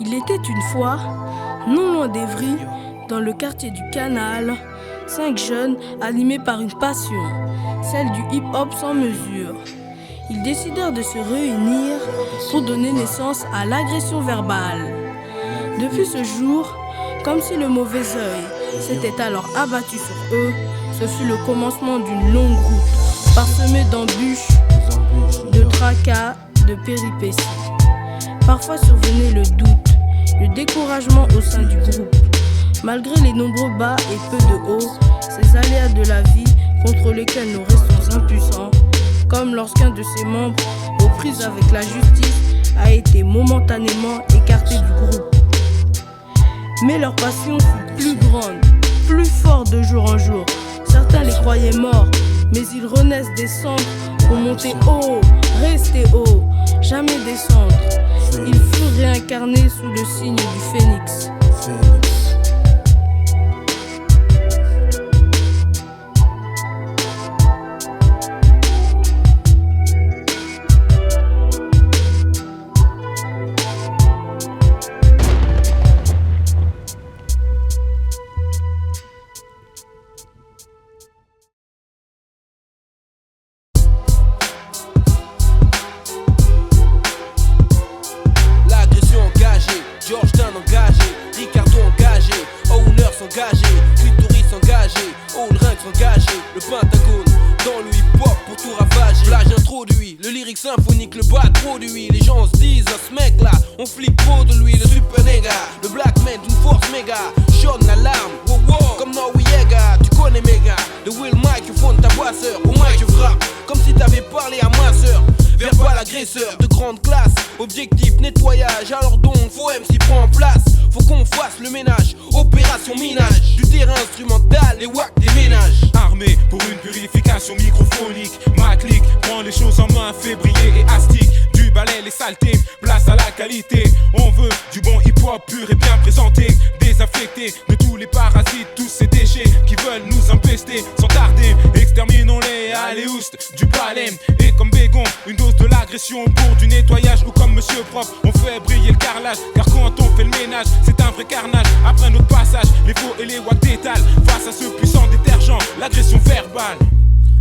Il était une fois, non loin d'Evry, dans le quartier du Canal, 5 jeunes animés par une passion, celle du hip-hop sans mesure. Ils décidèrent de se réunir pour donner naissance à l'agression verbale. Depuis ce jour, comme si le mauvais œil s'était alors abattu sur eux, ce fut le commencement d'une longue route, parsemée d'embûches, de tracas, de péripéties. Parfois survenait le doute, le découragement au sein du groupe. Malgré les nombreux bas et peu de hauts, ces aléas de la vie contre lesquels nous restons impuissants, comme lorsqu'un de ses membres, aux prises avec la justice, a été momentanément écarté du groupe. Mais leur passion fut plus grande, plus forte de jour en jour. Certains les croyaient morts, mais ils renaissent des cendres pour monter haut, rester haut, jamais descendre. Ils furent réincarnés sous le signe du phénix. Georgetown engagé, Ricardo engagé, Owner s'engagé, Clitoris engagé, All Ranks engagé, le Pentagone dans le hip-hop pour tout ravager. Plage introduit, le lyrique symphonique, le bad produit. Les gens se disent, ce mec là, on flippe trop de lui. Le super nègre, le black man d'une force méga, sonne l'alarme, wow wow, comme Noriega. Tu connais mes gars, le Will Microphone ta boisseur. Au mic je frappe, comme si t'avais parlé à ma soeur. Verbal agresseur de grande classe, objectif nettoyage. Alors donc faut MC prend en place, faut qu'on fasse le ménage. Opération minage, du terrain instrumental et wack des ménages. Armé pour une purification microphonique, ma clique prend les choses en main, fait briller et astique. Du balai les saletés, place à la qualité. On veut du bon hip-hop pur et bien présenté, désaffecté de tous les parasites, tous ces déchets qui veulent nous empester. Sans tarder, exterminons-les, allez oust, du balem. Et comme Bégon, une dose de l'agression pour du nettoyage. Ou comme Monsieur Propre, on fait briller le carrelage. Car quand on fait le ménage, c'est un vrai carnage. Après notre passage, les faux et les wacks d'étal. Face à ce puissant détergent, l'agression verbale.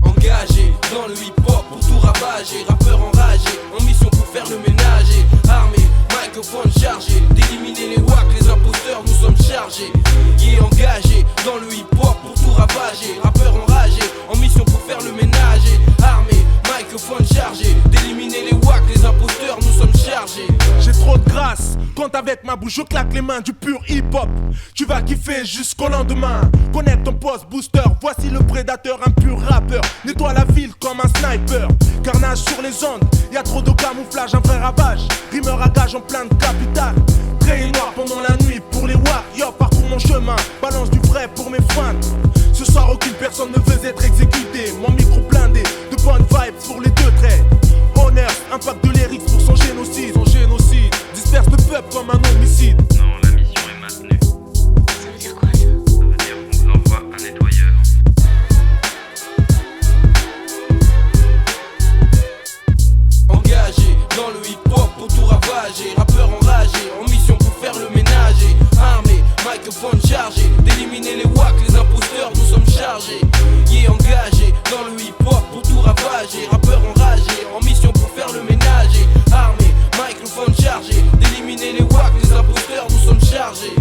Engagé dans le hip-hop pour tout ravager. Rappeur enragé, en mission pour faire le ménage. Armé, microphone chargé, d'éliminer les wacks, les imposteurs, nous sommes chargés. Y est engagé dans le hip-hop pour tout ravager. Rappeur enragé, en mission pour faire le ménage. Armé, microphone chargé, d'éliminer les wacks, les imposteurs, nous sommes chargés. J'ai trop de grâce, quand avec ma bouche je claque les mains du pur hip-hop. Tu vas kiffer jusqu'au lendemain. Connais ton poste booster, voici le prédateur, un pur rappeur. Nettoie la ville comme un sniper. Carnage sur les ondes, y'a trop de camouflage, un vrai ravage. Rimeur à gage en plein de capital. Très noir pendant la nuit pour les warriors. Parcours mon chemin, balance du vrai pour mes fans. Ce soir aucune personne ne veut être exécutée. Mon micro blindé, de bonnes vibes pour les deux traits. Honneur, impact de lyrics pour son génocide. Disperse le peuple comme un homicide. Non, la mission est maintenue. Ça veut dire quoi ça? Ça veut dire qu'on vous envoie un nettoyeur. Engagé dans le hip-hop pour tout ravager. Rappeur enragé, en mission pour faire le ménage. Armé, microphone chargé, d'éliminer les wacks, les imposteurs, nous sommes chargés. Y est engagé dans le hip-hop pour tout ravager. Rappeur enragé, en mission pour faire le ménage. Armé, microphone chargé, d'éliminer les wacks, les imposteurs, nous sommes chargés.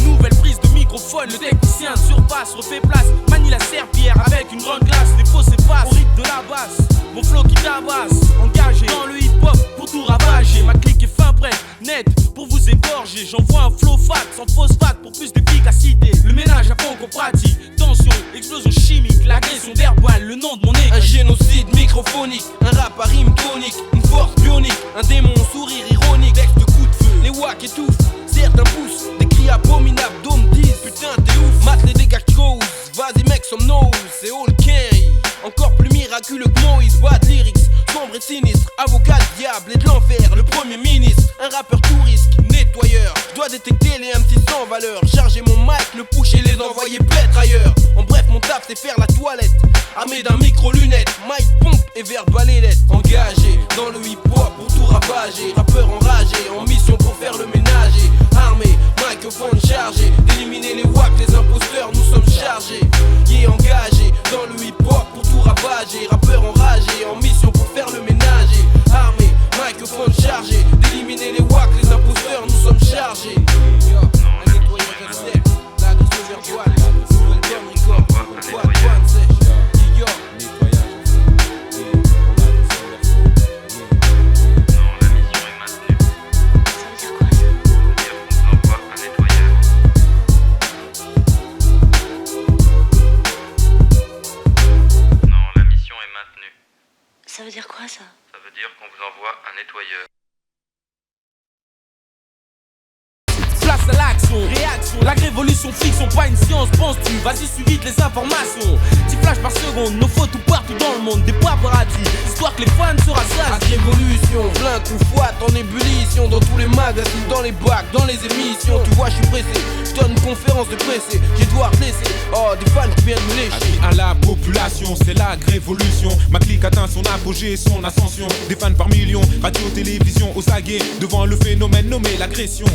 Nouvelle prise de microphone, le technicien surpasse, refait place, manie la serpillière avec une grande glace. Les faux s'effacent au rythme de la basse, mon flow qui tabasse. Engagé dans le hip-hop pour tout ravager. Ma clique est fin prête, net pour vous égorger. J'envoie un flow fat, sans phosphate pour plus d'efficacité. Le ménage à fond qu'on pratique, tension, explosion chimique, l'agression verbale, le nom de mon équipe. Un génocide microphonique, un rap à rime tonique, une force bionique, un démon au sourire ironique. Texte de coup de feu, les wacks étouffent, certains poussent, des cris abominables, dôme disent putain t'es ouf. Mate les dégâts de cause, vas-y mec some nose, c'est all carry. Encore plus miraculeux que Moïse, bad lyrics, sombre et sinistre, avocat de diable et de l'enfer, le premier ministre. Un rappeur tout risque, nettoyeur, je dois détecter les MC sans valeur. Charger mon mic, le push et les envoyer pètre ailleurs. En bref mon taf c'est faire la toilette, armé d'un micro lunette, mic pompe et verbal et lettres. Engagé dans le hip hop pour tout ravager. Rappeur enragé, en mission pour faire le ménage. microphone chargé d'éliminer les wacks, les imposteurs, nous sommes chargés. Y est engagé dans le hip-hop pour tout ravager. Rappeurs enragés, en mission pour faire le ménage. Armé, microphone chargé d'éliminer les wacks, les imposteurs, nous sommes chargés. Un nettoyage à sec, l'agression virtuelle, nouvelle bonne record, quoi de bonne sèche. Yo, Ça veut dire quoi ça? Ça veut dire qu'on vous envoie un nettoyeur. Place à l'action, réaction, la révolution fiction, pas une science, penses-tu? Vas-y, suis vite les informations. 10 flashs par seconde, nos photos partout dans le monde, des paparazzi, histoire que les fans se rassasient. révolution, plein qu'on fouette en ébullition. Dans tous les magazines, dans les bacs, dans les émissions. Tu vois, je suis pressé, je donne une conférence de pressé. J'ai devoir laisser, oh, des fans qui viennent me lécher. Avis à la population, c'est la révolution. Ma clique atteint son apogée, son ascension. Des fans par millions, radio, télévision, aux aguets. Devant le phénomène nommé l'agression.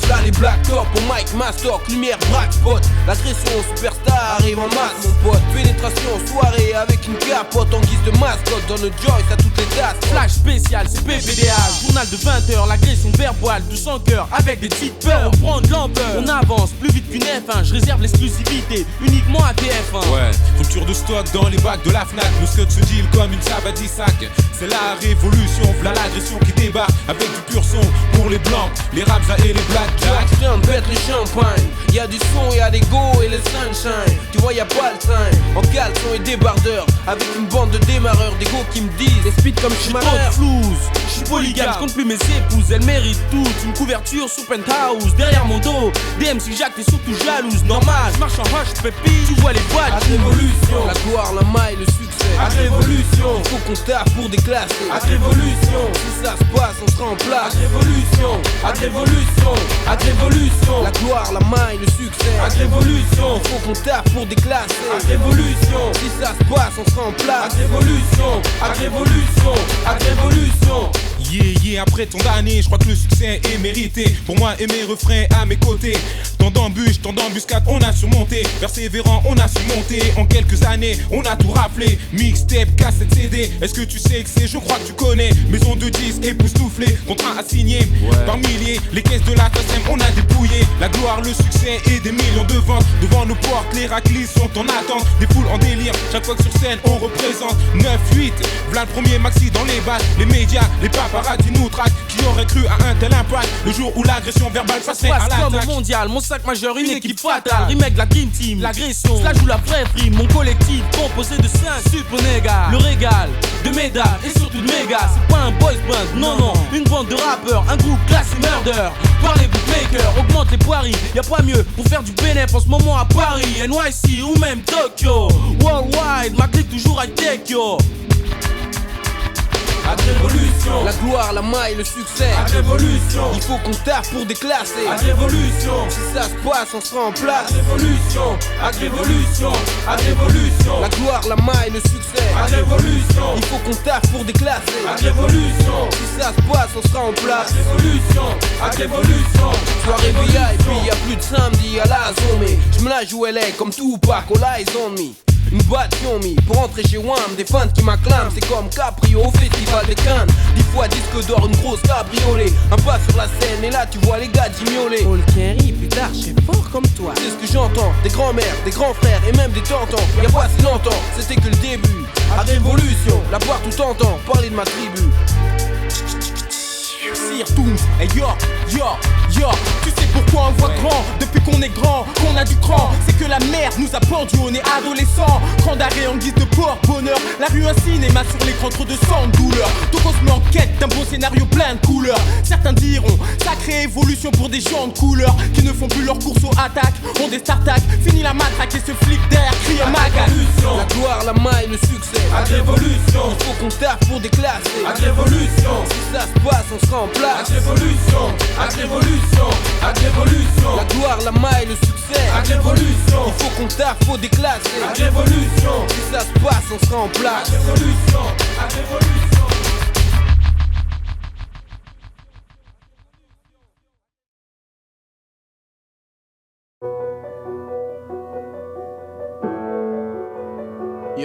Là les black top au mic, mastoc, lumière, braque, spot. L'agression superstar arrive en masse mon pote. Pénétration soirée avec une capote en guise de mascotte. Dans le Joyce à toutes les tasses. Flash spécial, c'est PPDA. Journal de 20h, l'agression verbale de 100 cœurs. Avec des petites peurs, on prend de l'ampleur. On avance plus vite qu'une F1. Je réserve l'exclusivité uniquement à TF1. Ouais, rupture de stock dans les bacs de la Fnac. Nos scuds se deal comme une sabadie sac. C'est la révolution, v'là l'agression qui débarque. Avec du pur son pour les blancs, les raps et les black jacks. Pète le champagne, y'a du son, y'a des go et le sunshine. Tu vois y'a pas le train, en caleçon et débardeur. Avec une bande de démarreurs, des go qui me disent les speed comme je suis Trop de flouze, je suis polygame, je compte plus mes épouses, elles méritent toutes une couverture sous penthouse. Derrière mon dos, DMC Jacques, t'es surtout jalouse. Normal, je marche en hush, pépite, tu vois les boîtes. À révolution, la gloire, la maille, le succès. À révolution, faut qu'on tape pour déclasser. À révolution, si ça se passe, on sera en place. À révolution, à révolution, à révolution. La gloire, la maille, le succès. À révolution, faut qu'on tape pour déclasser. À révolution, si ça se passe, on sera en place. À révolution, à révolution, à révolution. Yeah, après tant d'années, je crois que le succès est mérité. Pour moi et mes refrains à mes côtés. Tant d'embûches, tant d'embuscades, on a surmonté. Persévérant, on a su monter. En quelques années, on a tout rappelé. Mixtape, cassette, CD. Est-ce que tu sais que c'est, je crois que tu connais. Maison de disques époustouflée, contrat à signer par milliers. Les caisses de la TSM, on a dépouillé. La gloire, le succès et des millions de ventes. Devant nos portes, les raclis sont en attente. Des foules en délire, chaque fois que sur scène, on représente 9-8. V'là le premier maxi dans les bacs. Les médias, les paparazzi nous traquent. Qui aurait cru à un tel impact le jour où l'agression verbale passerait à comme l'attaque. au mondial, mon sac majeur, une équipe fatale. Remake la Dream Team, l'agression, cela joue la vraie frime. Mon collectif composé de 5 super négas. Le régal, de médailles et surtout de mégas. C'est pas un boys band, non non, une bande de rappeurs, un groupe classé murder. Par les bootmakers, augmente les paris. Y'a pas mieux pour faire du bénéf en ce moment à Paris, NYC ou même Tokyo. Worldwide, ma clique toujours high tech yo. À révolution, la gloire, la maille, le succès. À révolution, il faut qu'on tape pour déclasser. À révolution, si ça se passe, on sera en place. À révolution, à révolution, à révolution. La gloire, la maille, le succès. À révolution, il faut qu'on tape pour déclasser. À révolution, si ça se passe, on sera en place. À révolution, à révolution. Soirée VIP, y'a plus de samedi à la zone. Mais je me la joue LA comme Tupac, all eyes on me. Une boîte Yomi pour entrer chez Wham. Des fans qui m'acclament, c'est comme Caprio au festival des Cannes. 10 fois disque d'or, une grosse cabriolet. Un pas sur la scène et là tu vois les gars d'ignoler. Paul Kerry, plus tard je suis fort comme toi. C'est ce que j'entends, des grands-mères, des grands frères et même des tontons. Y'a pas si longtemps, c'était que le début. À révolution, la boire tout entend, parler de ma tribu. Sir Tooms, hey yo, yo, yo. Tu sais pourquoi on voit grand depuis qu'on est grand, qu'on a du cran. C'est que la merde nous a pendu, on est adolescent. Cran d'arrêt en guise de porte-bonheur. La rue un cinéma sur l'écran, trop de sang, de douleur. Donc on se met en quête d'un beau scénario plein de couleurs. Certains diront, sacrée évolution pour des gens de couleur qui ne font plus leur course aux attaques. On des start-attaques, fini la matraque et ce flic d'air crie un macaque. La gloire, la maille, le succès. À révolution, il faut qu'on tape pour déclasser. À révolution, si ça se passe, on sera en place. À révolution, à révolution, à révolution. La gloire, la maille, le succès. À révolution, il faut qu'on tape, faut déclasser. À révolution, si ça se passe, on sera en place. À révolution, à révolution.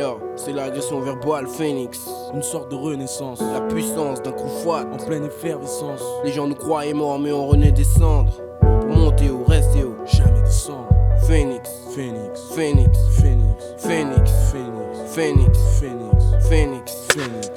Yo, c'est l'agression verbale Phoenix. Une sorte de renaissance, La puissance d'un coup fat. en pleine effervescence. Les gens nous croyaient morts mais on renaît des cendres. Pour monter haut, rester haut. Jamais descendre. Phoenix, Phoenix, Phoenix, Phoenix, Phoenix, Phoenix, Phoenix, Phoenix, Phoenix. Phoenix.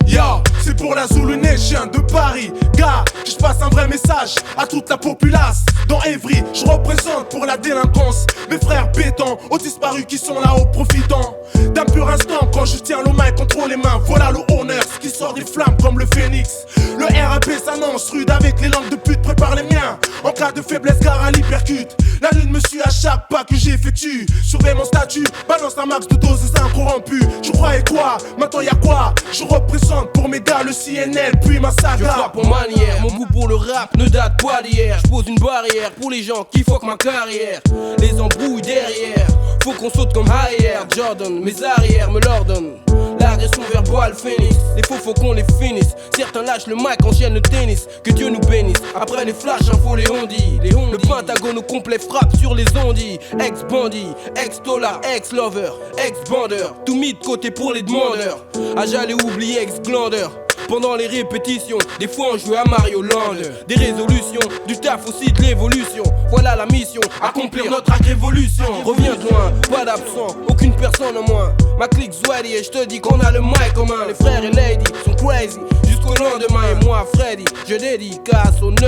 Yo, c'est pour la Zulu Nation de Paris. Gars, que je passe un vrai message à toute la populace. Dans Evry, je représente pour la délinquance mes frères bétants, aux disparus qui sont là-haut profitant d'un pur instant quand je tiens le mic entre les mains. Voilà le honneur, ce qui sort des flammes comme le phénix. Le RAP s'annonce rude avec les langues de pute, prépare les miens. En cas de faiblesse, car à l'hypercute. La lune me suit à chaque pas que j'effectue. Surveille mon statut, balance un max de doses incorrompues. Tu croyais quoi? Maintenant y'a quoi? Je représente pour mes gars le CNL, puis ma saga. Je frappe en manière, mon goût pour le rap ne date pas d'hier. Je pose une barrière pour les gens qui fuck ma carrière. Les embrouilles derrière, faut qu'on saute comme Ayer Jordan, mes arrières me l'ordonnent. L'agression verbale Phoenix, les faux faut qu'on les finisse. Certains lâchent le mic, enchaînent le tennis. Que Dieu nous bénisse, après les flashs, infos, les ondis. Le pentagone au complet frappe sur les ondis. Ex-bandit, ex-dollar, ex-lover, ex-bandeur. Tout mis de côté pour les demandeurs. Ah j'allais oublier ex-glandeur. Pendant les répétitions, des fois on jouait à Mario Land. Des résolutions, du taf aussi de l'évolution. Voilà la mission, accomplir notre révolution. Reviens de loin, pas d'absent, aucune personne en moins. Ma clique Zwadi et je te dis qu'on a le mic en main. Les frères et lady sont crazy jusqu'au lendemain. Et moi Freddy, je dédicace au 9-1.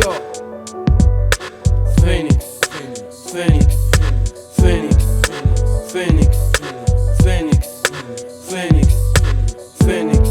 Yo Phoenix, Phoenix, Phoenix, Phoenix, Phoenix, Phoenix, Phoenix,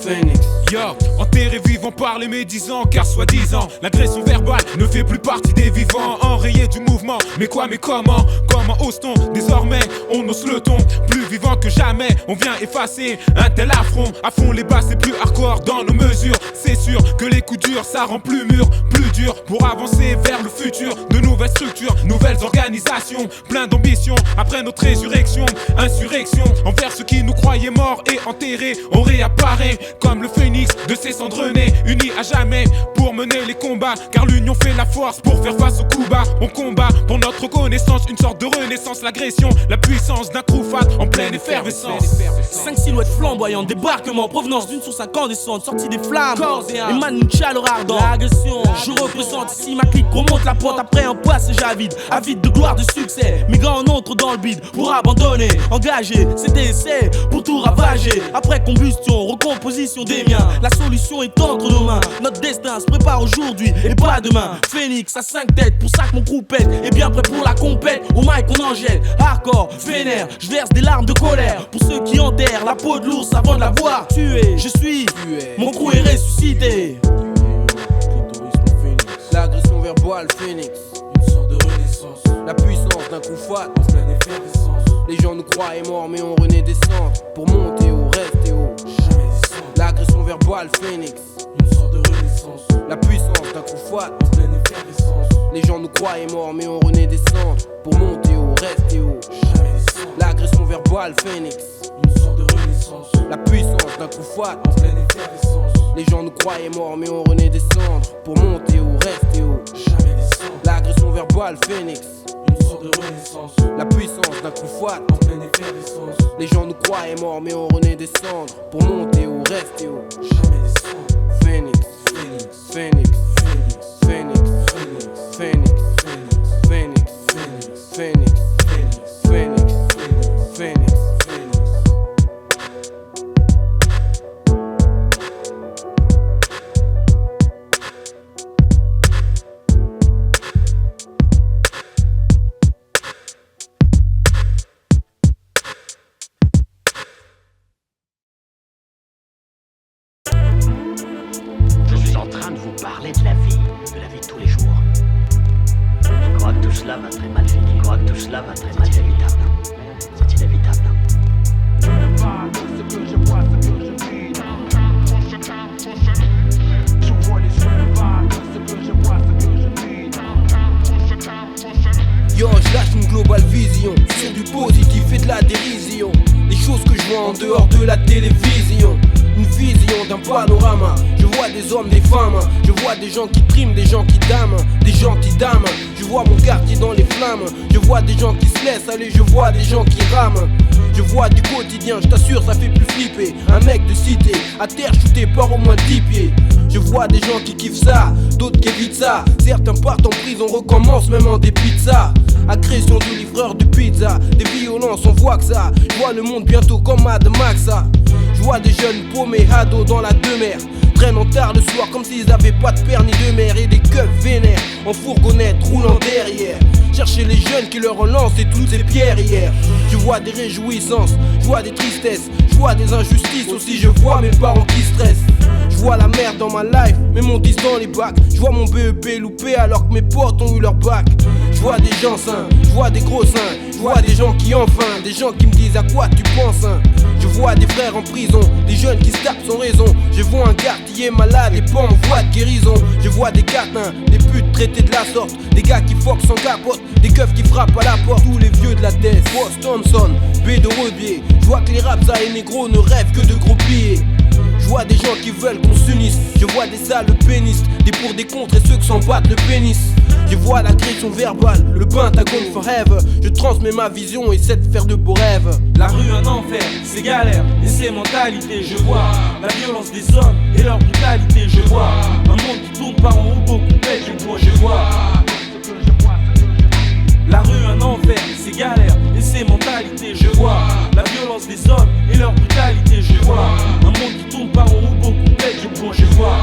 Phoenix. Yo, enterré vivant par les médisants, car soi-disant l'agression verbale ne fait plus partie des vivants. Enrayé du mouvement, mais quoi, mais comment? Comment ose-t-on? Désormais on ose le ton. Plus vivant que jamais, on vient effacer un tel affront. À fond les basses, c'est plus hardcore dans nos mesures. C'est sûr que les coups durs, ça rend plus mûr, plus dur pour avancer vers le futur. De nouvelles structures, nouvelles organisations, plein d'ambition après notre résurrection. Insurrection envers ceux qui nous croyaient morts et enterrés. On réapparaît comme le phénix de ces cendres nés, unis à jamais pour mener les combats. Car l'union fait la force pour faire face aux coups bas. On combat pour notre reconnaissance, une sorte de renaissance. L'agression, la puissance d'un crew fat en pleine effervescence. 5 silhouettes flamboyantes, débarquement, provenance d'une source incandescente, sortie des flammes. Et man, une chaleur ardente. L'agression, je représente ici ma clique, remonte la pente après un passage avide de gloire, de succès. Mes gars en entrent dans le bide pour abandonner. Engagé, c'était essai pour tout ravager. Après combustion, recomposition des miens. La solution est entre nos mains. Notre destin se prépare aujourd'hui et pas demain. Phoenix à 5 têtes, pour ça que mon crew pète. Et bien prêt pour la compète, au mic on en jette. Hardcore, vénère, je verse des larmes de colère. Pour ceux qui enterrent la peau de l'ours avant de l'avoir tué. Je suis, mon crew est ressuscité. L'agression verbale Phoenix, Une sorte de renaissance, la puissance d'un coup fat. en pleine effervescence. Les gens nous croyaient morts mais on renaît des cendres. Pour monter haut, rester haut. Jamais descendre, L'agression verbale Phoenix, une sorte de renaissance, la puissance d'un coup fat. en pleine effervescence. Les gens nous croyaient morts mais on renaît des cendres. Pour monter haut, rester haut. Jamais descendre, L'agression verbale Phoenix, une sorte de renaissance, la puissance d'un coup fat. en pleine effervescence. Les gens nous croyaient morts mais on renaît des cendres. Pour monter haut, rester haut. Jamais descendre, L'agression verbale Phoenix, une sorte de renaissance, la puissance d'un coup fat. en pleine effervescence. Les gens nous croyaient morts mais on renaît des cendres. Pour monter haut, rester haut. Jamais descendre, Phoenix, Phoenix, Phoenix, Phoenix, Phoenix, Phoenix, Phoenix, Phoenix, Phoenix, Phoenix, Phoenix, Phoenix, Phoenix, Phoenix, Phoenix. Phoenix. Je suis en train de vous parler de la vie de tous les jours. Je crois que tout cela va très mal finir. Je crois que tout cela va très mal finir. C'est inévitable. Yo, je lâche une globale vision sur du positif et de la dérision. Les choses que je vois en dehors de la télévision. Une vision d'un panorama. Je vois vois des hommes, des femmes. Je vois des gens qui triment, des gens qui damment, des gentils dames. Je vois mon quartier dans les flammes. Je vois des gens qui se laissent aller, je vois des gens qui rament. Je vois du quotidien, je t'assure ça fait plus flipper. Un mec de cité, à terre shooté par au moins 10 pieds. Je vois des gens qui kiffent ça, d'autres qui évitent ça. Certains partent en prison, recommencent même en des pizzas. Agression de livreur de pizza, des violences, on voit que ça. Je vois le monde bientôt comme Mad Max. Je vois des jeunes paumés, ados dans la demeure, traînant tard le soir comme s'ils avaient pas de père ni de mère. Et des keufs vénères, en fourgonnette, roulant derrière. Chercher les jeunes qui leur ont lancé toutes ces pierres hier. Je vois des réjouissances, je vois des tristesses, je vois des injustices aussi, je vois mes parents qui stressent. Je vois la merde dans ma life, mais mon 10 dans les bacs. Je vois mon BEP loupé alors que mes potes ont eu leur bac. Je vois des gens sains, je vois des gros seins. Je vois des gens qui ont faim, des gens qui me disent à quoi tu penses hein. Je vois des frères en prison, des jeunes qui se tapent sans raison. Je vois un gars qui est malade et pas en voie de guérison. Je vois des catins, des putes traités de la sorte, des gars qui foquent sans capote, des keufs qui frappent à la porte. Tous les vieux de la tête, Boss Thompson, B de Redier. Je vois que les raps à et négros ne rêvent que de gros billets. Je vois des gens qui veulent qu'on s'unisse. Je vois des sales pénistes, des pour des contre et ceux qui s'en battent le pénis. Je vois l'agression verbale, le pentagone forever. Je transmets ma vision et essaie de faire de beaux rêves. La rue un enfer, c'est galère et c'est mentalité. Je vois la violence des hommes et leur brutalité. Je vois un monde qui tourne par en haut, beaucoup pète du bois. Je vois la rue un enfer, c'est galère et c'est mentalité. Je vois la violence des hommes et leur brutalité. Je vois un monde qui tourne par en haut, beaucoup pète du bois. Je vois.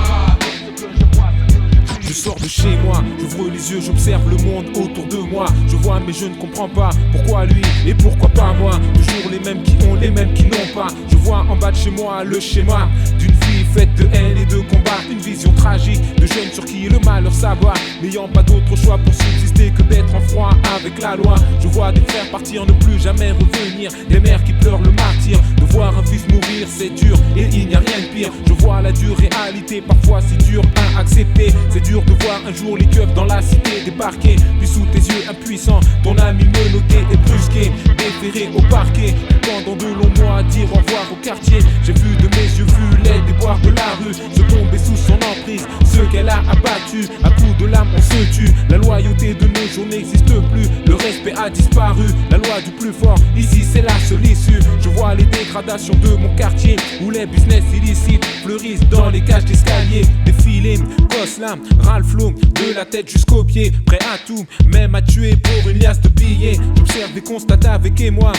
Je sors de chez moi, j'ouvre les yeux, j'observe le monde autour de moi. Je vois mais je ne comprends pas pourquoi lui et pourquoi pas moi. Toujours les mêmes qui ont, les mêmes qui n'ont pas. Je vois en bas de chez moi le schéma d'une vie faite de haine et de combat. Une vision tragique de jeunes sur qui le malheur s'abat, n'ayant pas d'autre choix pour subsister que d'être en froid avec la loi. Je vois des frères partir, ne plus jamais revenir, des mères qui pleurent le martyr. De voir un fils mourir c'est dur et il n'y a rien de pire. Je vois la dure réalité, parfois c'est dur à accepter. C'est dur de voir un jour les keufs dans la cité débarquer, puis sous tes yeux impuissants ton ami menotté et brusqué, déféré au parquet. Pendant de longs mois dire au revoir au quartier, j'ai vu de mes yeux vu les déboires de la rue se tomber sous son emprise. Ceux qu'elle a abattus, à coups de lame on se tue. La loyauté de nos jours n'existe plus, le respect a disparu. La loi du plus fort, ici c'est la seule issue. Je vois les dégradations de mon quartier, où les business illicites fleurissent dans les cages d'escalier. Des films, Goslam, Ralph Loom, de la tête jusqu'aux pieds, prêt à tout, même à tuer pour une liasse de billets. J'observe et constate avec émoi,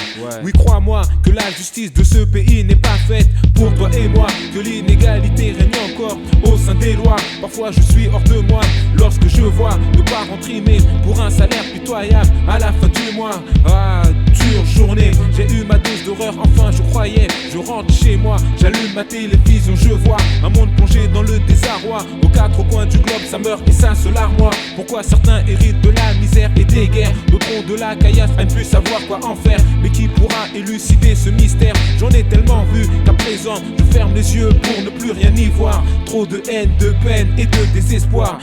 oui crois-moi, que la justice de ce pays n'est pas faite pour toi et moi, que l'inégalité règne encore au sein des lois. Parfois je suis hors de moi lorsque je vois nos parents trimer pour un salaire pitoyable à la fin du mois. Ah, dure journée, j'ai eu ma dose d'horreur, enfin je croyais. Je rentre chez moi, j'allume ma télévision, je vois un monde plongé dans le désarroi. Aux quatre coins du globe ça meurt et ça se larmoie. Pourquoi certains héritent de la misère et des guerres, d'autres ont de la caillasse à ne plus savoir quoi en faire. Mais qui pourra élucider ce mystère? J'en ai tellement vu qu'à présent je ferme les yeux pour ne plus rien y voir. Trop de haine, de peine et de désespoir.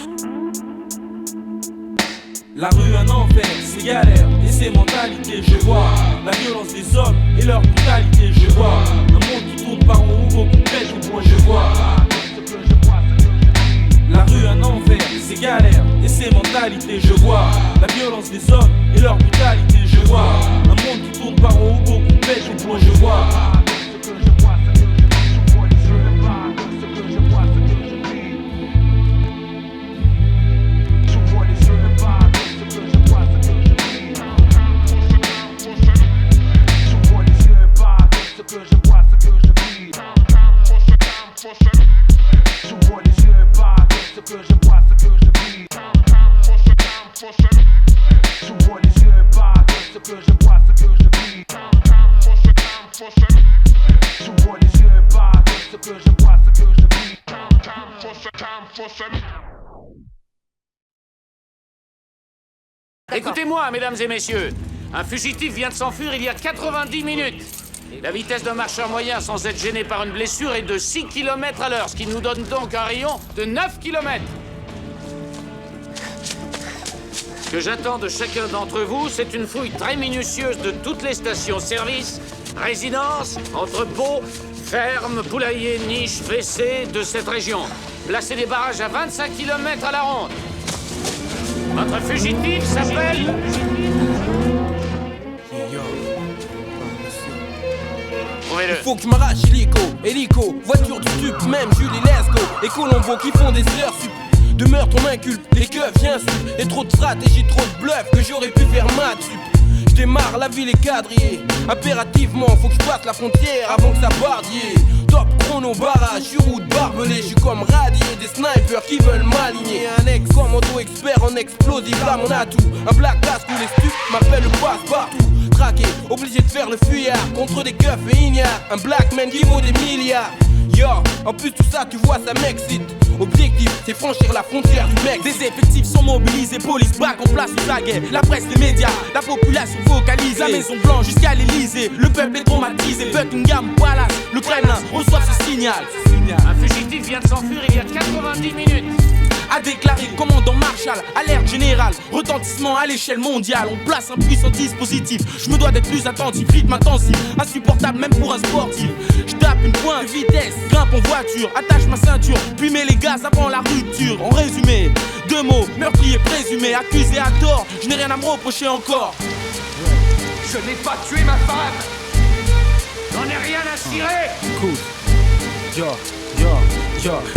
La rue un enfer, c'est galère et c'est mentalité. Je vois la violence des hommes et leur brutalité. Je vois un monde qui tourne par en haut, beaucoup pète du bois. Je vois la rue un enfer, c'est galère et c'est mentalité. Je vois la violence des hommes et leur brutalité. Je vois un monde qui tourne par en haut, beaucoup pète du bois. Je vois Écoutez-moi, mesdames et messieurs. Un fugitif vient de s'enfuir il y a 90 minutes. La vitesse d'un marcheur moyen sans être gêné par une blessure est de 6 km à l'heure, ce qui nous donne donc un rayon de 9 km. Ce que j'attends de chacun d'entre vous, c'est une fouille très minutieuse de toutes les stations-service, résidences, entrepôts, fermes, poulaillers, niches, WC de cette région. Placez des barrages à 25 km à la ronde. Votre fugitif s'appelle... Il faut que je m'arrache hélico, voiture du stup, même Julie Lesgo et Colombo qui font des heures sup. De meurtre on m'inculpe, les keufs j'insulte. Et trop de stratégie, trop de bluff que j'aurais pu faire maths sup. J'démarre, la ville est quadrillée. Impérativement, faut que je passe la frontière avant que ça bardille. Top chrono, barrage, sur route barbelé. J'suis comme radié, des snipers qui veulent m'aligner. Un ex-commando expert en explosif, là mon atout. Un black casque où les stups m'appellent le passe-partout. Traqué, obligé de faire le fuyard contre des keufs et ignares. Un black man qui vaut des milliards. Yo, en plus tout ça tu vois ça m'excite. Objectif c'est franchir la frontière du mec. Des effectifs sont mobilisés, police back en place sous la guerre. La presse, les médias, la population focalisée. La Maison Blanche jusqu'à l'Elysée, le peuple est traumatisé. Buckingham Palace, le Kremlin reçoit ce signal. Un fugitif vient de s'enfuir il y a 90 minutes. A déclaré le commandant Marshall, alerte générale, retentissement à l'échelle mondiale. On place un puissant dispositif, je me dois d'être plus attentif, rythme intensif, insupportable même pour un sportif. Je tape une pointe de vitesse, grimpe en voiture, attache ma ceinture, puis mets les gaz avant la rupture. En résumé, 2 mots, meurtrier présumé, accusé à tort, je n'ai rien à me reprocher encore. Je n'ai pas tué ma femme. J'en ai rien à cirer. Écoute,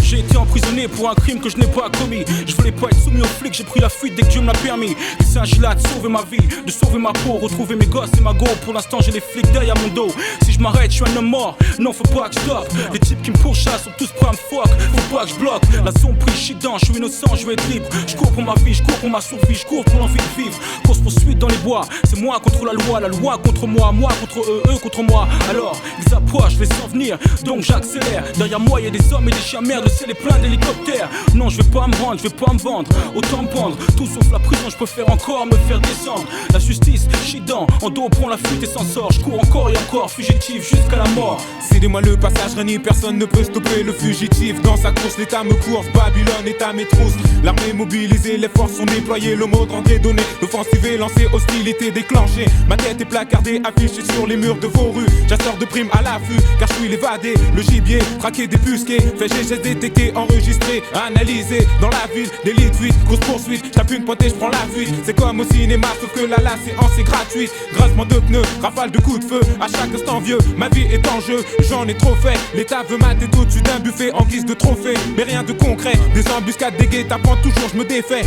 j'ai été emprisonné pour un crime que je n'ai pas commis. Je voulais pas être soumis aux flics, j'ai pris la fuite dès que Dieu me l'a permis. Il s'agit là de sauver ma vie, de sauver ma peau, retrouver mes gosses et ma go. Pour l'instant j'ai les flics derrière mon dos. Si je m'arrête, je suis un homme mort, non faut pas que je stoppe. Les types qui me pourchassent sont tous prêts à me fuck. Faut pas que je bloque, la zone prise, je suis dedans, je suis innocent, je veux être libre. Je cours pour ma vie, je cours pour ma survie, je cours pour l'envie de vivre. Course poursuite dans les bois, c'est moi contre la loi contre moi contre eux, eux contre moi. Alors ils approchent, je vais s'en venir, donc j'accélère. Derrière moi y'a des hommes et des chiens, merde, c'est les pleins d'hélicoptères. Non, je vais pas me rendre, je vais pas me vendre. Autant me pendre, tout sauf la prison, je préfère encore me faire descendre. La justice, j'suis dedans, en dos prend la fuite et s'en sort. Je cours encore et encore, fugitif jusqu'à la mort. Cédez-moi le passage, Reni, personne ne peut stopper le fugitif. Dans sa course, l'état me course, Babylone est à mes trousses. L'armée mobilisée, les forces sont déployées, le mot est donné. L'offensive est lancée, hostilité déclenchée. Ma tête est placardée, affichée sur les murs de vos rues. Chasseur de primes à l'affût, car je suis l'évadé. Le gibier, traqué, débusqué, fait GG détecté, enregistré, analysé. Dans la ville, d'élite 8, grosse poursuite. J'tape une pointe et j'prends la fuite. C'est comme au cinéma, sauf que là, la séance est gratuite. Grincement de pneus, rafale de coups de feu. À chaque instant vieux, ma vie est en jeu. J'en ai trop fait, l'état veut mater au-dessus d'un buffet en guise de trophée. Mais rien de concret, des embuscades, des guet-apens, toujours je me défais.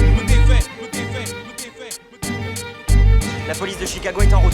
La police de Chicago est en route.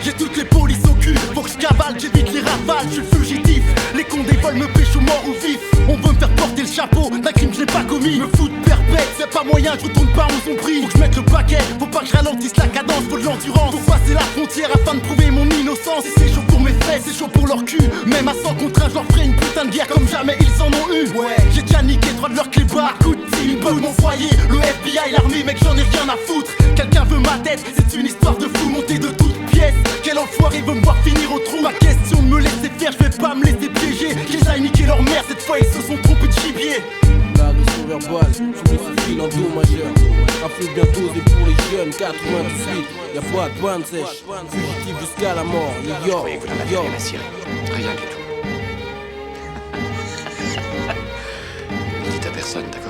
J'ai toutes les polices au cul, faut que je cavale, j'évite les rafales, je suis le fugitif. Les condés veulent me pêcher au mort ou vif. On veut me faire porter le chapeau d'un crime que je n'ai pas commis. Me foutre perpète, c'est pas moyen, je retourne pas en son prix. Faut que je mette le paquet, faut pas que je ralentisse la cadence, faut de l'endurance. Faut passer la frontière afin de prouver mon innocence. Si c'est chaud pour mes fesses, c'est chaud pour leur cul. Même à 100 contre 1, je leur ferai une putain de guerre comme jamais ils en ont eu. Ouais, j'ai déjà niqué 3 de leurs clébards. Coup de team, mon foyer, le FBI, l'armée, mec j'en ai rien à foutre. Quelqu'un veut ma tête, c'est une histoire de fou montée de toutes pièces. Quel enfoiré veut me voir finir au trou. Ma question de me laisser faire, je vais pas me laisser piéger. Qu'ils aillent niquer leur mère, cette fois ils se sont trompés de gibier. L'agression verbale, je me suis fil en endommageur. Afflux bien dosé pour les jeunes, 98. Y'a pas de bande sèche, fugitif jusqu'à la mort. Yo, Vous croyez que vous n'en avez rien à cirer? Rien du tout. Ne dites à personne, d'accord?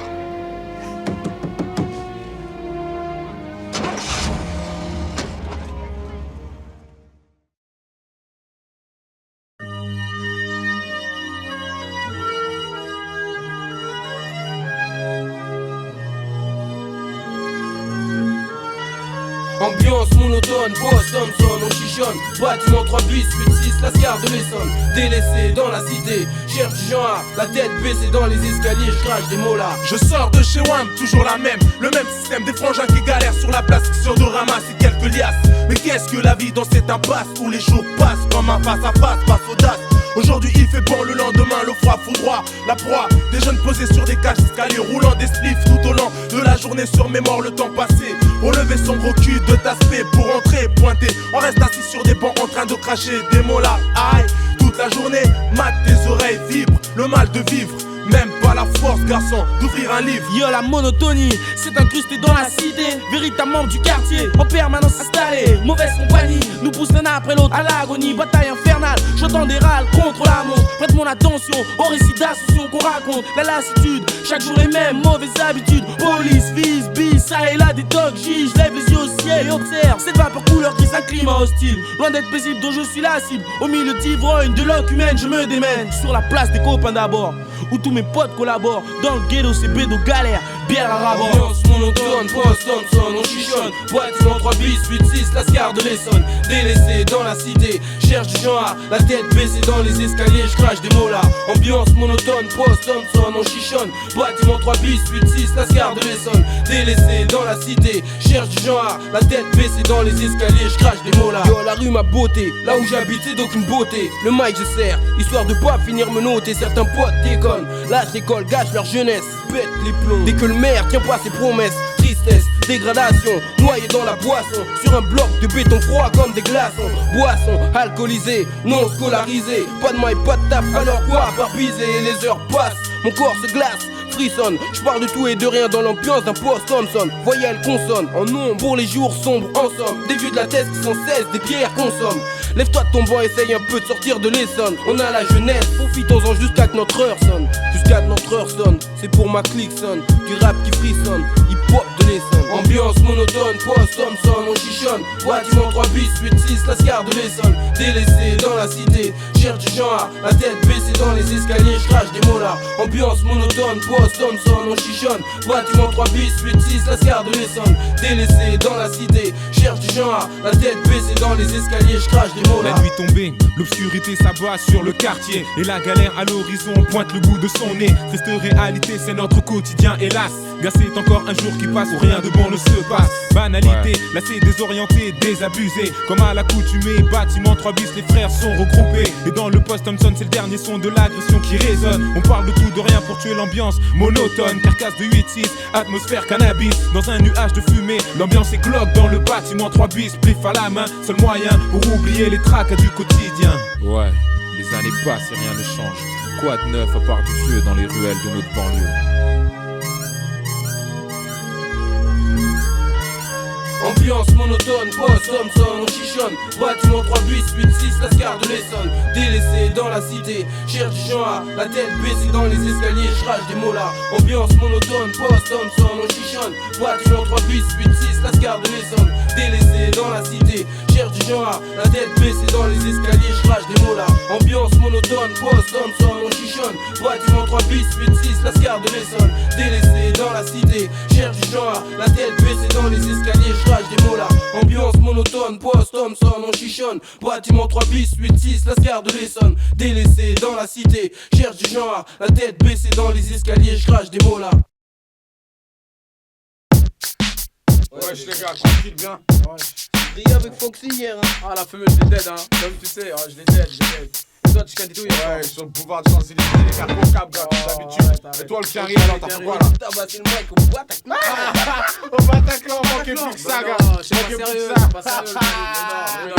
Ambiance monotone, boss Thompson, on chichonne. Bâtiment 3 bis, 8-6, la gare de l'Essonne. Délaissé dans la cité, cherche du genre A. La tête baissée dans les escaliers, je crache des mots là. Je sors de chez WAM, toujours la même. Le même système, des frangins qui galèrent sur la place, qui sur de ramasser quelques liasses. Mais qu'est-ce que la vie dans cette impasse où les jours passent comme un face à face audace. Aujourd'hui il fait bon, le lendemain le froid foudroie. La proie, des jeunes posés sur des cages d'escalier, roulant des spliffs tout au long de la journée sur mémoire le temps passé. Relever son gros cul de taspé pour entrer, pointer. On reste assis sur des bancs en train de cracher des mots là. Aïe, toute la journée, mat tes oreilles vibrent, le mal de vivre. Même pas la force, garçon, d'ouvrir un livre. Yo, la monotonie, c'est incrusté dans la cité. Véritable membre du quartier, en permanence installé. Mauvaise compagnie, nous pousse l'un après l'autre à l'agonie. Bataille infernale, j'entends des râles contre la montre. Prête mon attention au récit d'ascension qu'on raconte. La lassitude, chaque jour les mêmes mauvaises habitudes. Police, vise, bis, ça et là des tocs. Je lève les yeux au ciel et observe cette vapeur couleur qui un climat hostile. Loin d'être paisible dont je suis la cible. Au milieu d'ivrogne, de l'oc humaine, je me démène. Sur la place des copains d'abord, où tous mes potes collaborent. Dans le ghetto c'est bédo galère, bière à rabord. Ambiance monotone, post Thompson, on chichonne. Bâtiment 3 bis, 8-6, la scar de l'Essonne. Délaissé dans la cité, cherche du genre. La tête baissée dans les escaliers, je crache des mots là. Ambiance monotone, post Thompson, on chichonne. Bâtiment 3 bis, 8-6, la scar de l'Essonne. Délaissé dans la cité, cherche du genre. La tête baissée dans les escaliers, je crache des mots là. Yo, la rue ma beauté, là où j'habite c'est d'aucune beauté. Le mic je sers, histoire de pas finir me noter. Certains potes déconnent, lâche l'école, gâche leur jeunesse, pète les plombs. Dès que le maire tient pas ses promesses, tristesse, dégradation, noyé dans la boisson. Sur un bloc de béton froid comme des glaçons. Boisson, alcoolisé, non scolarisé. Pas de maille, pas de taf, alors quoi, par biser. Les heures passent, mon corps se glace, frissonne. Je parle de tout et de rien dans l'ambiance d'un post Thompson. Voyelle consonne, en nombre pour les jours sombres, en somme. Des vieux de la thèse qui sans cesse, des pierres consomment. Lève-toi de ton banc, essaye un peu de sortir de l'Essonne. On a la jeunesse, profitons-en jusqu'à que notre heure sonne. Jusqu'à que notre heure sonne, c'est pour ma clique sonne. Du rap qui frissonne, hip-hop de l'Essonne. Ambiance monotone, post Thompson, on chichonne. Bâtiment 3 bis, 8-6, la scar de l'Essonne. Délaissé dans la cité, cherche du genre. La tête baissée dans les escaliers, je crache des mots là. Ambiance monotone, post Thompson, on chichonne. Bâtiment 3 bis, 8-6, la scar de l'Essonne. Délaissé dans la cité, cherche du genre. La tête baissée dans les escaliers, je crache des mots là. La nuit tombée, l'obscurité s'abat sur le quartier. Et la galère à l'horizon pointe le bout de son nez. Triste réalité, c'est notre quotidien, hélas. Gassé est encore un jour qui passe où rien de bon ne se passe. Banalité, lassé, désorienté, désabusé. Comme à l'accoutumée, bâtiment 3 bis, les frères sont regroupés. Et dans le post Thompson, c'est le dernier son de l'agression qui résonne. On parle de tout, de rien pour tuer l'ambiance monotone. Carcasse de 8-6, atmosphère cannabis. Dans un nuage de fumée, l'ambiance est glauque dans le bâtiment 3 bis. Plif à la main, seul moyen pour oublier les tracas du quotidien. Ouais, les années passent et rien ne change. Quoi de neuf à part du feu dans les ruelles de notre banlieue? Ambiance monotone, post Thompson, on chichonne. Bâtiment 3 bis, 8-6, la scar de l'Essonne. Délaissé dans la cité, cherche du genre. La tête baissée dans les escaliers, je crache des mots là. Ambiance monotone, post Thompson, on chichonne. Bâtiment 3 bis, 8-6, la scar de l'Essonne. Délaissé dans la cité, cherche du genre. La tête baissée dans les escaliers, je crache des mots là. Ambiance monotone, post Thompson, on chichonne. Bâtiment 3 bis, 8-6, la scar de l'Essonne. Délaissé dans la cité, cherche du genre. La tête baissée dans les escaliers, je crache des mots là. Ambiance monotone, post Thompson, on chichonne. Bâtiment 3 bis, 8-6, la scar de l'Essonne. Délaissé dans la cité, cherche du genre. La tête baissée dans les escaliers, je crache des mots là. Ouais, les gars, tranquille bien. Brillé avec Foxy hier hein. Ah la fameuse je l'ai dead hein. Comme tu sais, je l'ai dead. Et toi tu candides tout hier. Ouais, sur le boulevard de Champs-Élysées, les gars, au cap gars, comme d'habitude. Et toi le carré alors t'as fait quoi là? T'as battu le mic, on va attaquer. On va attaquer, on manquait plus que ça gars. C'est pas sérieux,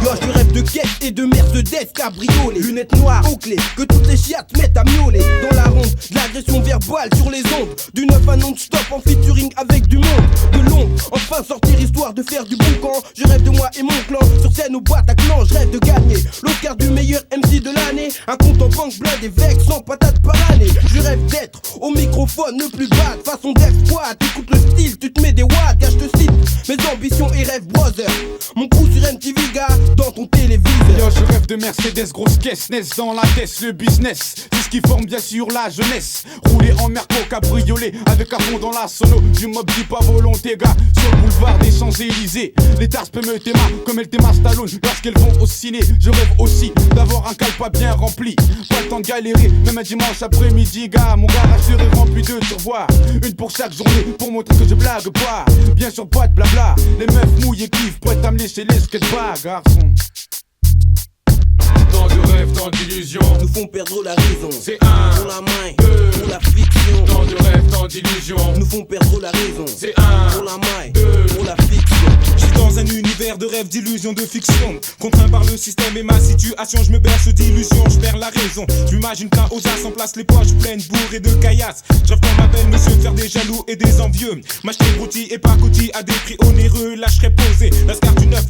Yo, je rêve de quête et de Mercedes cabriolet. Lunettes noires aux clés, que toutes les chiattes mettent à miauler. Dans la ronde, de l'agression verbale sur les ondes. Du 9 à non-stop en featuring avec du monde. De l'ombre, enfin sortir histoire de faire du bon camp. Je rêve de moi et mon clan, sur scène au Bataclan. Je rêve de gagner l'Oscar du meilleur MC de l'année. Un compte en banque blindé avec 100 patates par année. Je rêve d'être au microphone le plus bad, façon d'exploit. T'écoutes le style, tu te mets des watts, gars je te cite mes ambitions et rêves brother. Mon coup sur MTV gars, dans ton téléviseur. Yo, je rêve de Mercedes, grosse caisse, naisse dans la tête, le business. C'est ce qui forme bien sûr la jeunesse. Rouler en Merco, cabriolet, avec un fond dans la sono. Du mob dit pas volonté gars, sur le boulevard des Champs-Élysées. Les tasses peuvent me téma, comme elle téma Stallone. Lorsqu'elles vont au ciné, je rêve aussi d'avoir un calpa bien rempli. Pas le temps de galérer, même un dimanche après-midi gars. Mon garage serait rempli de turbois. Une pour chaque journée, pour montrer que je blague pas. Bien sûr pas de blabla, les meufs mouillées kiffent, prêtes à me lécher les skateparks garçon. Dans Tant de rêves, tant d'illusions nous font perdre la raison. C'est un pour la main, pour la fiction. Tant de rêves, tant d'illusions nous font perdre la raison. C'est un pour la main, pour la fiction. Je suis dans un univers de rêves, d'illusions, de fiction. Contraint par le système et ma situation, je me berce d'illusions, je perds la raison. Je m'imagine plein aux as en place, les poches pleines, bourrées de caillasses. Je rêve comme ma belle monsieur de faire des jaloux et des envieux. M'acheter broutilles et pacotille à des prix onéreux, là je serais posé. La scar du 9-1,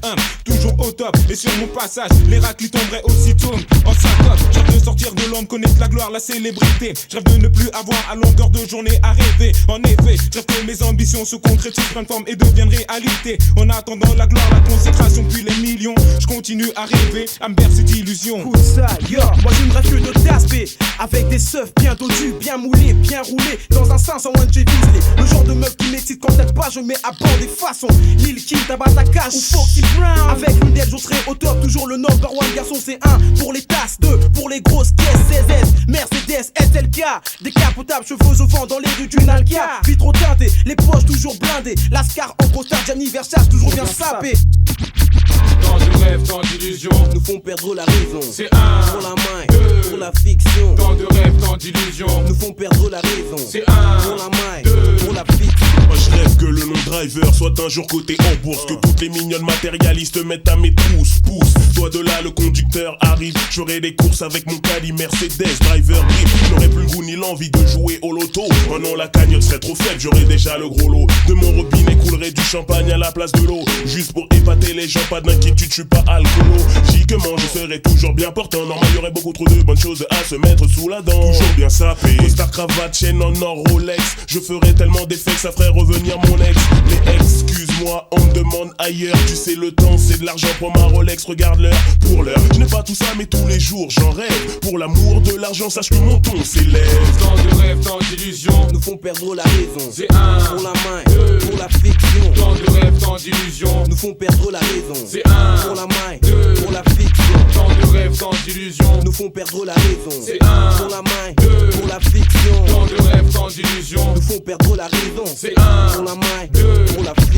toujours au top. Et sur mon passage, les raclis tomberaient aussitôt en syncope. Je rêve de sortir de l'ombre, connaître la gloire, la célébrité. Je rêve de ne plus avoir à longueur de journée à rêver. En effet, je rêve que mes ambitions se concrétisent, prennent forme et deviennent réalité. En attendant la gloire, la consécration, puis les millions, je continue à rêver, à me bercer d'illusions. Écoute ça, yo, moi je me rêve que de taspé avec des seufs bien dodus, bien moulés, bien roulés. Dans un sens en one J Beasley. Le genre de meuf qui m'excite quand elle passe, je mets à bord des façons. Lil Kim, Tabatakash ou Foxy Brown. Avec l'une d'elles, je serai au top, toujours le number one. Garçon, c'est 1 pour les tasses, 2 pour les grosses caisses, 16S, Mercedes, SLK. Décapotables, cheveux au vent dans les rues du Nalka. Vitre teintée, les poches toujours blindées. Lascar en costard, d'anniversaire, toujours bien sapé. Tant de rêves, tant d'illusions nous font perdre la raison. C'est un pour la main, pour la fiction. Tant de rêves, tant d'illusions nous font perdre la raison. C'est un pour la main, pour la fiction. Moi je rêve que le nom driver soit un jour coté en bourse. Que toutes les mignonnes matérialistes mettent à mes trousses. Pousse, toi de là le conducteur arrive. J'aurai des courses avec mon Cali Mercedes. Driver grip, j'aurais plus le goût ni l'envie de jouer au loto. Oh non, la cagnotte serait trop faible, j'aurais déjà le gros lot. De mon robinet coulerait du champagne à la place de l'eau. Juste pour épater les gens, pas d'inquiétude, je suis pas alcoolo. Chiquement, je serai toujours bien portant. Normal, y'aurait beaucoup trop de bonnes choses à se mettre sous la dent. Toujours bien sapé, costard, cravate, chaîne en or, Rolex. Je ferais tellement d'effets que ça ferait revenir mon ex. Mais excuse-moi, on me demande ailleurs. Tu sais, le temps, c'est de l'argent pour ma Rolex. Regarde l'heure, pour l'heure. Je n'ai pas tout ça, mais tous les jours, j'en rêve. Pour l'amour de l'argent, sache que mon ton s'élève. Tant de rêves, tant d'illusions nous font perdre la raison. C'est un pour la main, pour la fiction. Tant de rêves, tant d'illusions nous font perdre la raison. C'est un pour la main, pour la fiction. Tant de rêves, tant d'illusions nous font perdre la raison. C'est un pour la main, pour la fiction. Tant de rêves, tant d'illusions nous font perdre la raison. C'est un pour la main, pour la fiction.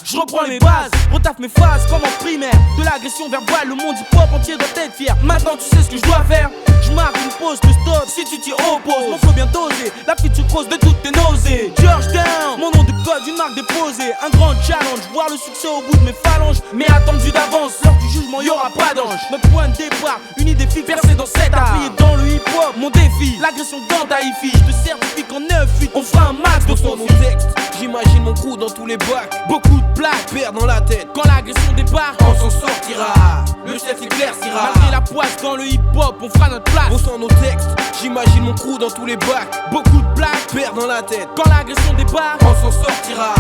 Je reprends mes bases, retaffe mes phases comme en primaire. De l'agression verbale, le monde hip-hop entier doit être fier. Maintenant tu sais ce que je dois faire. Je marque une pause, le stop si tu t'y opposes. Mon flow bien dosé, la future cause de toutes tes nausées. Georgetown, mon nom de code, une marque déposée. Un grand challenge, voir le succès au bout de mes phalanges. Mais attendu d'avance, l'heure du jugement, y'aura pas d'ange. Notre point de départ, une idée fixe percée dans cet art. Plié dans le hip-hop, mon défi, l'agression dans ta hi-fi. Je te certifie qu'en 9-8, on fera un max de son texte. J'imagine mon crew dans tous les bacs. Beaucoup de plaques, perd dans la tête. Quand l'agression débarque, on s'en sortira. Le ciel s'éclaircira. Malgré la poisse dans le hip-hop, on fera notre place. On sent nos textes, j'imagine mon crew dans tous les bacs. Beaucoup de plaques, perd dans la tête. Quand l'agression débarque, on s'en sortira.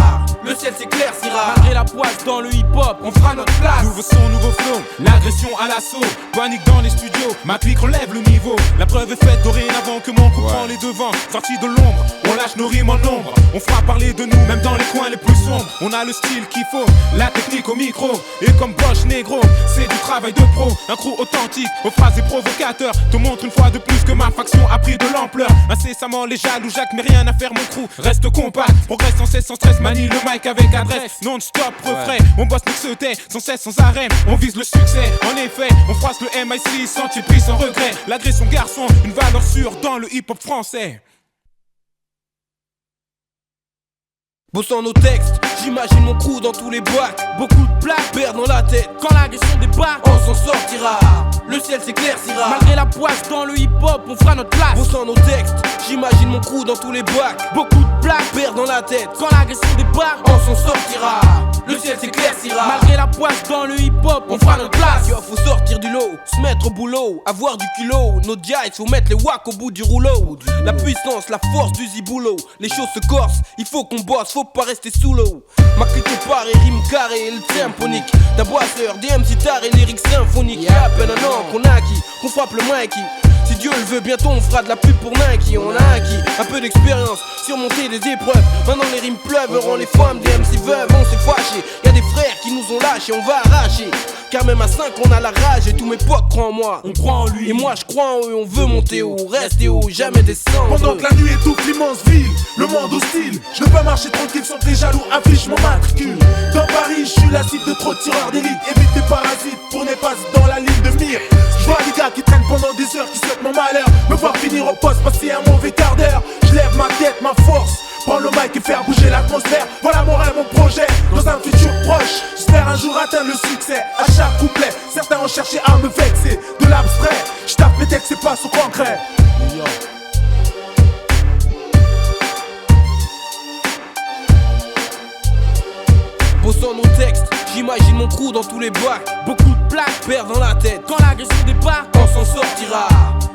Le ciel s'éclaircira. Malgré la poisse dans le hip-hop, on fera notre place. Nouveau son, nouveau flow, l'agression à l'assaut. Panique dans les studios, ma clique relève le niveau. La preuve est faite dorénavant que mon coup prend les devants. Sorti de l'ombre, on lâche nos rimes en nombre. On fera parler de nous nous, même dans les coins les plus sombres. On a le style qu'il faut, la technique au micro. Et comme Bosch Négro, c'est du travail de pro. Un crew authentique, aux phrases et provocateurs. Te montre une fois de plus que ma faction a pris de l'ampleur. Incessamment les jaloux Jacques, mais rien à faire mon crew. Reste compact, progresse sans cesse, sans stress. Manie le mic avec adresse, non-stop, refrain. On bosse nous se tait, sans cesse, sans arrêt. On vise le succès, en effet. On froisse le MIC, senti pris sans regret. L'agression garçon, une valeur sûre dans le hip-hop français. Bossant nos textes, j'imagine mon crew dans tous les bacs. Beaucoup de blagues perdent dans la tête. Quand l'agression débarque, on s'en sortira. Le ciel s'éclaircira. Malgré la poisse dans le hip-hop, on fera notre place. Bossant nos textes, j'imagine mon crew dans tous les bacs. Beaucoup de blagues perdent dans la tête. Quand l'agression débarque, on s'en sortira. Le ciel s'éclaircira. Malgré la poisse dans le hip-hop, on fera notre place. Yo, faut sortir du lot, se mettre au boulot, avoir du culot. Nos diails, faut mettre les wacks au bout du rouleau. La puissance, la force du ziboulot. Les choses se corsent, il faut qu'on bosse, faut pas rester sous l'eau. Ma clique est parée, rime carré et le symphonique. Ta boisseur, des MC tard et lyrics symphoniques. Y'a à peine un an qu'on a acquis, qu'on frappe le Mikey. Si Dieu le veut, bientôt on fera de la pub pour Nike. On a acquis un peu d'expérience, surmonter des épreuves. Maintenant les rimes pleuvent, rend les femmes des MC veuves. On s'est fâchés, y'a des frères qui nous ont lâchés, on va arracher. Car même à 5 on a la rage et tous mes potes croient en moi. On croit en lui, et moi je crois en eux. On veut monter haut, rester haut, jamais descendre. Pendant que la nuit étouffe l'immense ville, le monde hostile, je ne peux pas marcher tranquille sans que les jaloux affichent mon matricule. Dans Paris, je suis la cible de trop de tireurs d'élite. Évite des parasites pour ne pas dans la ligne de mire. Je vois des gars qui traînent pendant des heures, qui souhaitent mon malheur. Me voir finir au poste, passer un mauvais quart d'heure. Je lève ma tête, ma force, prendre le mic et faire bouger l'atmosphère. Voilà mon rêve, mon projet, dans un futur proche. J'espère un jour atteindre le succès. À chaque couplet, certains ont cherché à me vexer. De l'abstrait, je tape mes textes et passe au concret. Bossant nos textes, j'imagine mon crew dans tous les bacs. Beaucoup de plaques perdent dans la tête. Quand l'agression débarque, on s'en sortira.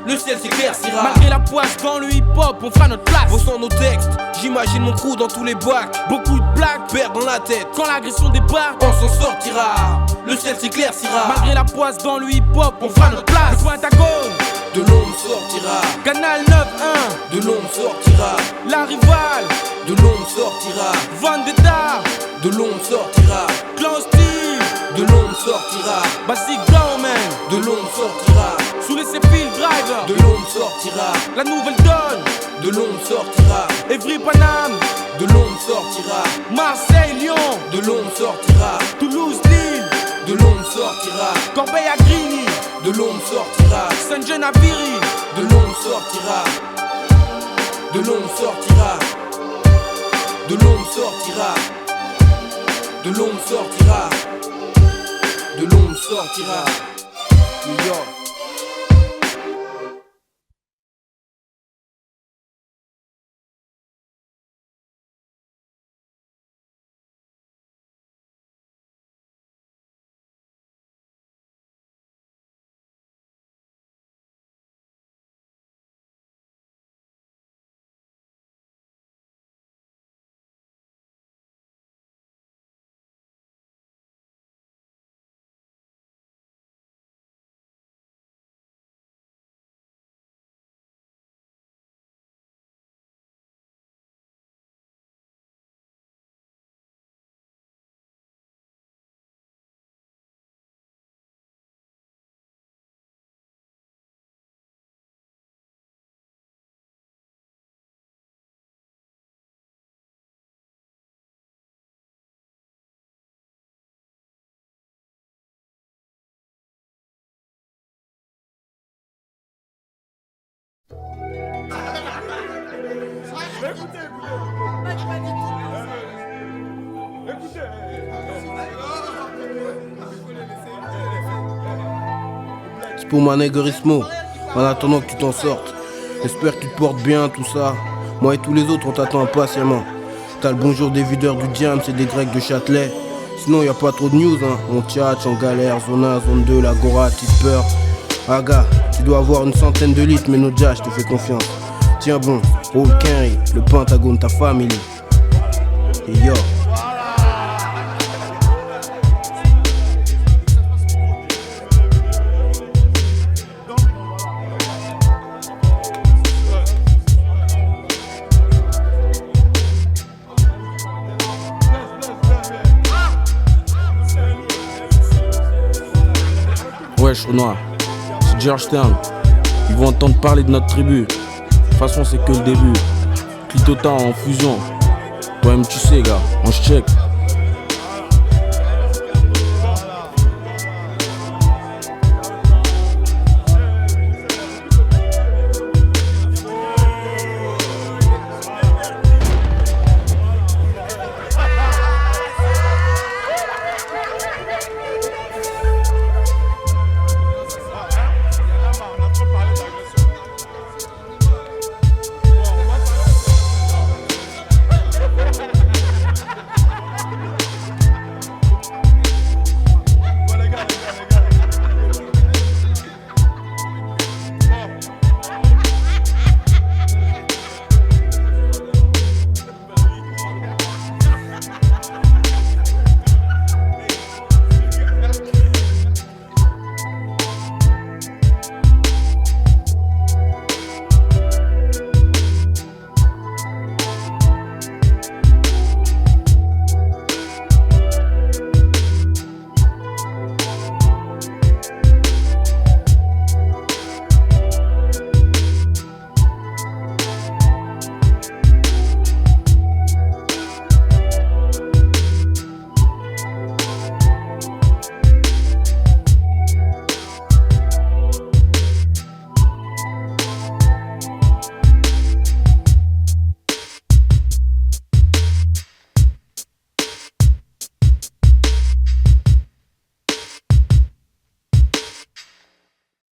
Le ciel s'éclaircira. Malgré la poisse dans le hip-hop, on fera notre place. Bossant nos textes, j'imagine mon crew dans tous les bacs. Beaucoup de blagues perdent dans la tête. Quand l'agression débarque, on s'en sortira. Le ciel s'éclaircira. Malgré la poisse dans le hip-hop, on fera notre place. Le Pentagone, de l'ombre sortira. Canal 9-1, de l'ombre sortira. La Rivale, de l'ombre sortira. Vendetta, de l'ombre sortira. Clan Steve, de l'ombre sortira. Basic Dowman, de l'ombre sortira. Sous les Field Driver, de l'ombre sortira. La Nouvelle Donne, de l'ombre sortira. Evry Paname, de l'ombre sortira. Marseille Lyon, de l'ombre sortira. Toulouse Lille, de l'ombre sortira. Corbeil à Grigny, de l'ombre sortira. Saint-Jean-à-Viry, de l'ombre sortira. De l'ombre sortira. De l'ombre sortira. De l'ombre sortira. De l'ombre sortira. New York. C'est pour ma négrismo, en attendant que tu t'en sortes. J'espère que tu te portes bien, tout ça. Moi et tous les autres, on t'attend impatiemment. T'as le bonjour des videurs du Diam, c'est des Grecs de Châtelet. Sinon y a pas trop de news, hein. On tchatche, on galère, zone 1, zone 2, l'agora, tipper. Aga, tu dois avoir une centaine de litres, mais no jazz, je te fais confiance. Tiens bon, All Kenry, le Pentagone, ta famille. Et yo. Wesh, Renoir, c'est Georgetown. Ils vont entendre parler de notre tribu. De toute façon, c'est que le début. Clitota en fusion. Toi-même, tu sais, gars, on se check.